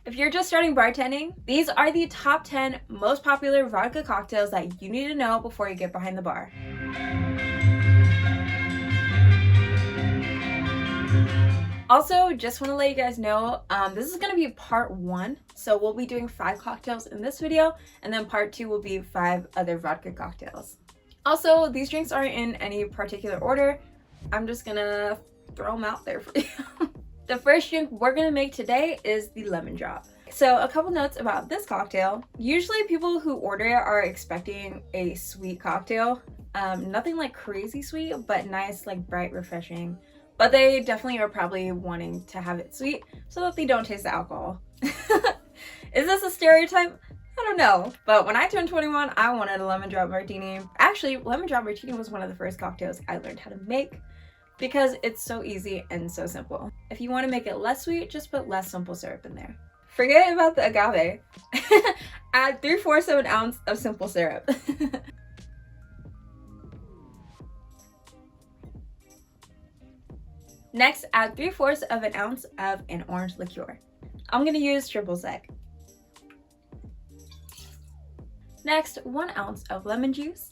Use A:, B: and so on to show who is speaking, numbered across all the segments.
A: If you're just starting bartending, these are the top 10 most popular vodka cocktails that you need to know before you get behind the bar. Also, just want to let you guys know, this is going to be part 1. So we'll be doing 5 cocktails in this video, and then part 2 will be 5 other vodka cocktails. Also, these drinks aren't in any particular order. I'm just going to throw them out there for you. The first drink we're going to make today is the lemon drop. So a couple notes about this cocktail. Usually people who order it are expecting a sweet cocktail. Nothing like crazy sweet, but nice, like bright, refreshing. But they definitely are probably wanting to have it sweet so that they don't taste the alcohol. Is this a stereotype? I don't know. But when I turned 21, I wanted a lemon drop martini. Actually, lemon drop martini was one of the first cocktails I learned how to make because it's so easy and so simple. If you want to make it less sweet, just put less simple syrup in there. Forget about the agave. Add 3/4 of an ounce of simple syrup. Next, add 3/4 of an ounce of an orange liqueur. I'm going to use triple sec. Next, 1 ounce of lemon juice.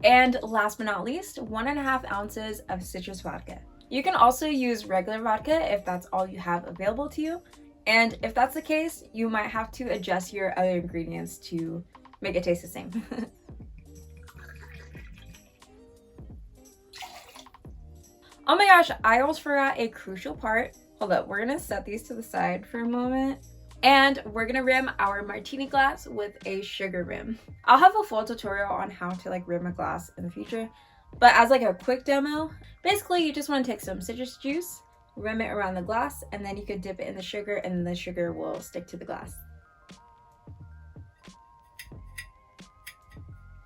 A: And last but not least, 1.5 ounces of citrus vodka. You can also use regular vodka if that's all you have available to you. And if that's the case, you might have to adjust your other ingredients to make it taste the same. Oh my gosh, I almost forgot a crucial part. Hold up, we're gonna set these to the side for a moment. And we're gonna rim our martini glass with a sugar rim. I'll have a full tutorial on how to like rim a glass in the future. But as like a quick demo, basically you just wanna take some citrus juice, rim it around the glass, and then you could dip it in the sugar and the sugar will stick to the glass.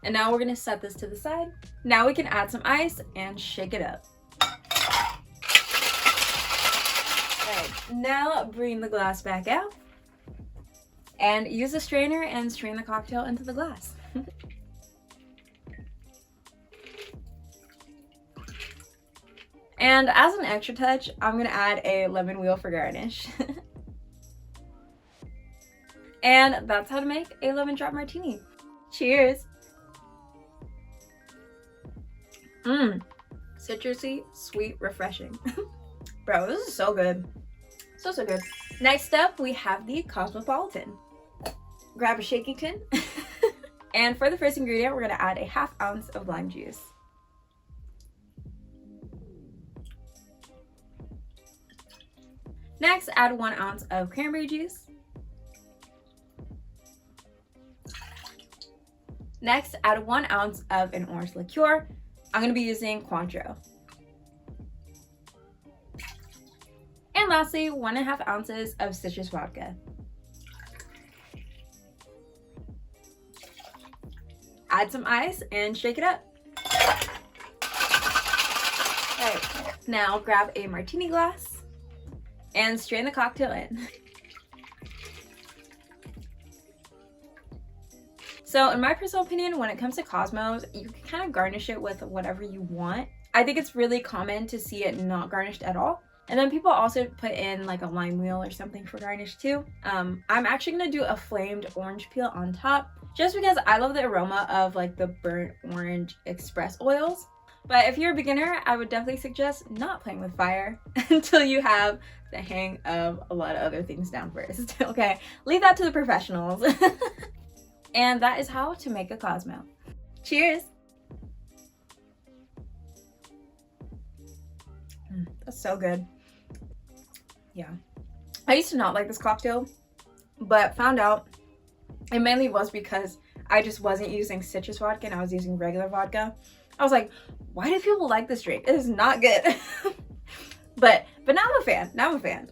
A: And now we're gonna set this to the side. Now we can add some ice and shake it up. Now bring the glass back out and use a strainer and strain the cocktail into the glass. And as an extra touch, I'm gonna add a lemon wheel for garnish. And that's how to make a lemon drop martini. Cheers! Citrusy, sweet, refreshing. Bro, this is so good. So good. Next up, we have the Cosmopolitan. Grab a shaky tin. And for the first ingredient, we're gonna add a 1/2 ounce of lime juice. Next, add 1 ounce of cranberry juice. Next, add 1 ounce of an orange liqueur. I'm gonna be using Cointreu. And lastly, 1.5 ounces of citrus vodka. Add some ice and shake it up. Alright, now grab a martini glass and strain the cocktail in. So in my personal opinion, when it comes to Cosmos, you can kind of garnish it with whatever you want. I think it's really common to see it not garnished at all. And then people also put in like a lime wheel or something for garnish too. I'm actually gonna do a flamed orange peel on top just because I love the aroma of like the burnt orange express oils. But if you're a beginner, I would definitely suggest not playing with fire until you have the hang of a lot of other things down first. Okay, leave that to the professionals. And that is how to make a Cosmo. Cheers! That's so good. Yeah. I used to not like this cocktail, but found out it mainly was because I just wasn't using citrus vodka and I was using regular vodka. I was like, why do people like this drink? It is not good. but now I'm a fan. Now I'm a fan.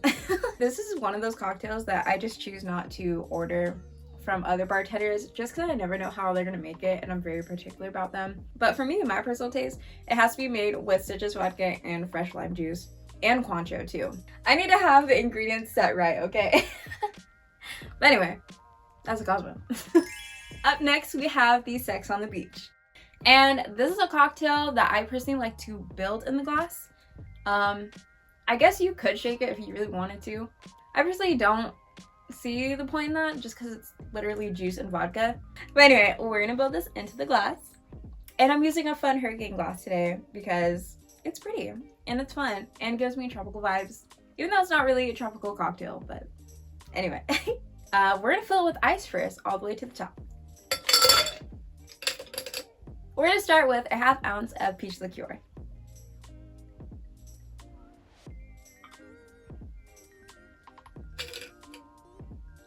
A: This is one of those cocktails that I just choose not to order from other bartenders just because I never know how they're gonna make it and I'm very particular about them. But for me, my personal taste, it has to be made with citrus vodka and fresh lime juice and Cointreu too. I need to have the ingredients set right, okay? But anyway, that's a Cosmo. Up next, we have the Sex on the Beach. And this is a cocktail that I personally like to build in the glass. I guess you could shake it if you really wanted to. I personally don't see the point in that just because it's literally juice and vodka. But anyway, we're gonna build this into the glass. And I'm using a fun hurricane glass today because it's pretty and it's fun and gives me tropical vibes. Even though it's not really a tropical cocktail, but anyway. We're gonna fill it with ice first, all the way to the top. We're gonna start with a 1/2 ounce of peach liqueur.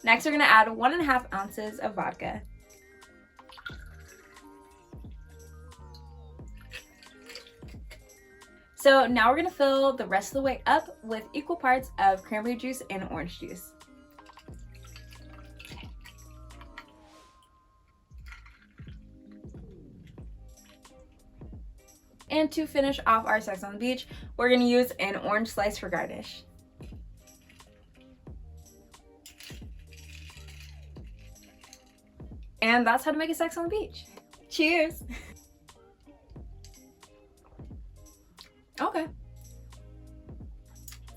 A: Next, we're gonna add 1.5 ounces of vodka. So now we're gonna fill the rest of the way up with equal parts of cranberry juice and orange juice. And to finish off our Sex on the Beach, we're gonna use an orange slice for garnish. And that's how to make a Sex on the Beach. Cheers! Okay.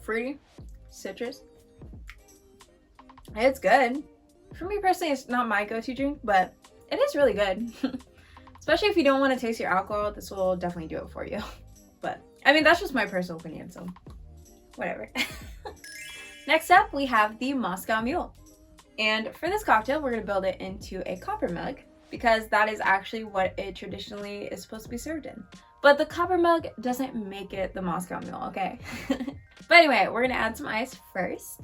A: Fruity, citrus. It's good. For me personally, it's not my go-to drink, but it is really good. Especially if you don't want to taste your alcohol, this will definitely do it for you. But, I mean, that's just my personal opinion, so whatever. Next up, we have the Moscow Mule. And for this cocktail, we're going to build it into a copper mug because that is actually what it traditionally is supposed to be served in. But the copper mug doesn't make it the Moscow Mule, okay? But anyway, we're going to add some ice first.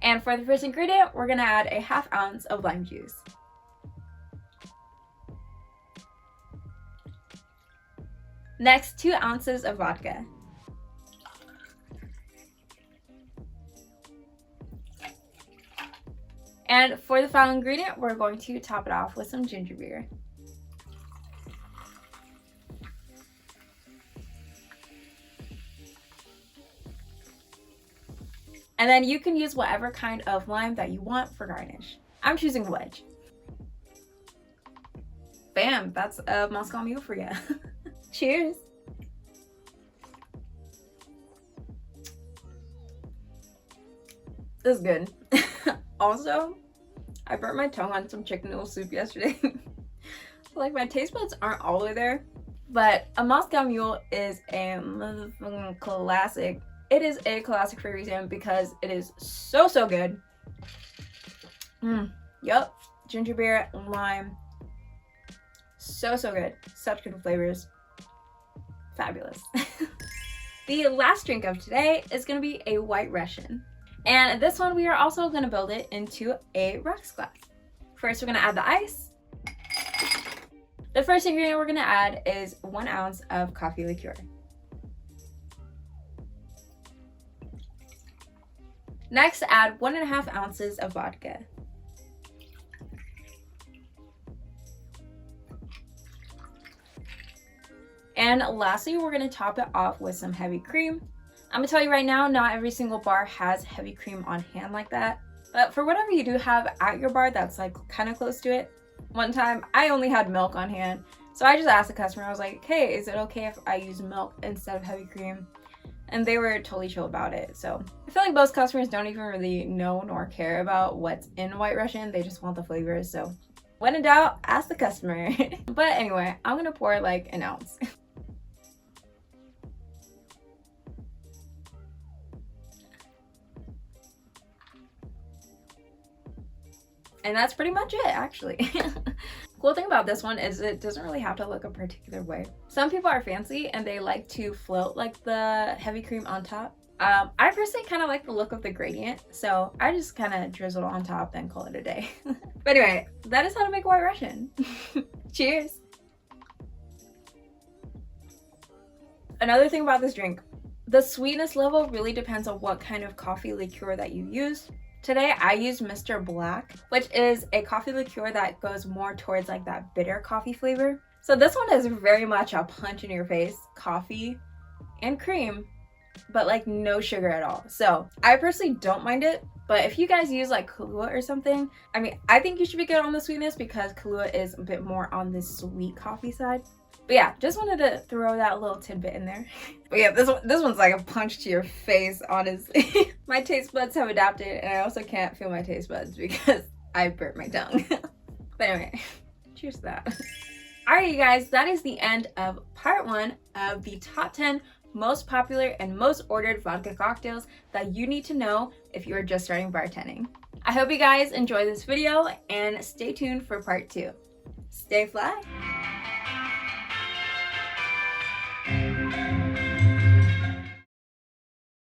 A: And for the first ingredient, we're going to add a 1/2 ounce of lime juice. Next, 2 ounces of vodka. And for the final ingredient, we're going to top it off with some ginger beer. And then you can use whatever kind of lime that you want for garnish. I'm choosing wedge. Bam, that's a Moscow Mule for you. Cheers. This is good. Also, I burnt my tongue on some chicken noodle soup yesterday. Like, my taste buds aren't all the way there, but a Moscow Mule is a motherfucking classic. It is a classic for a reason because it is so good. Yup, ginger beer, lime, so good. Such good flavors. Fabulous. The last drink of today is going to be a White Russian. And this one, we are also going to build it into a rocks glass. First, we're going to add the ice. The first ingredient we're going to add is 1 ounce of coffee liqueur. Next, add 1.5 ounces of vodka. And lastly, we're going to top it off with some heavy cream. I'm going to tell you right now, not every single bar has heavy cream on hand like that. But for whatever you do have at your bar that's like kind of close to it. One time, I only had milk on hand. So I just asked the customer, I was like, hey, is it okay if I use milk instead of heavy cream? And they were totally chill about it. So I feel like most customers don't even really know nor care about what's in White Russian. They just want the flavors. So when in doubt, ask the customer. But anyway, I'm going to pour like an ounce. And that's pretty much it, actually. Cool thing about this one is it doesn't really have to look a particular way. Some people are fancy and they like to float like the heavy cream on top. I personally kind of like the look of the gradient, so I just kind of drizzle it on top and call it a day. But anyway, that is how to make a White Russian. Cheers! Another thing about this drink, the sweetness level really depends on what kind of coffee liqueur that you use. Today I used Mr. Black, which is a coffee liqueur that goes more towards like that bitter coffee flavor. So this one is very much a punch in your face, coffee and cream, but like no sugar at all. So I personally don't mind it, but if you guys use like Kahlua or something, I mean, I think you should be good on the sweetness because Kahlua is a bit more on the sweet coffee side. But yeah, just wanted to throw that little tidbit in there. But yeah, this one's like a punch to your face, honestly. My taste buds have adapted, and I also can't feel my taste buds because I burnt my tongue. But anyway, cheers to that. Alright, you guys, that is the end of part 1 of the top 10 most popular and most ordered vodka cocktails that you need to know if you are just starting bartending. I hope you guys enjoy this video and stay tuned for part 2. Stay fly!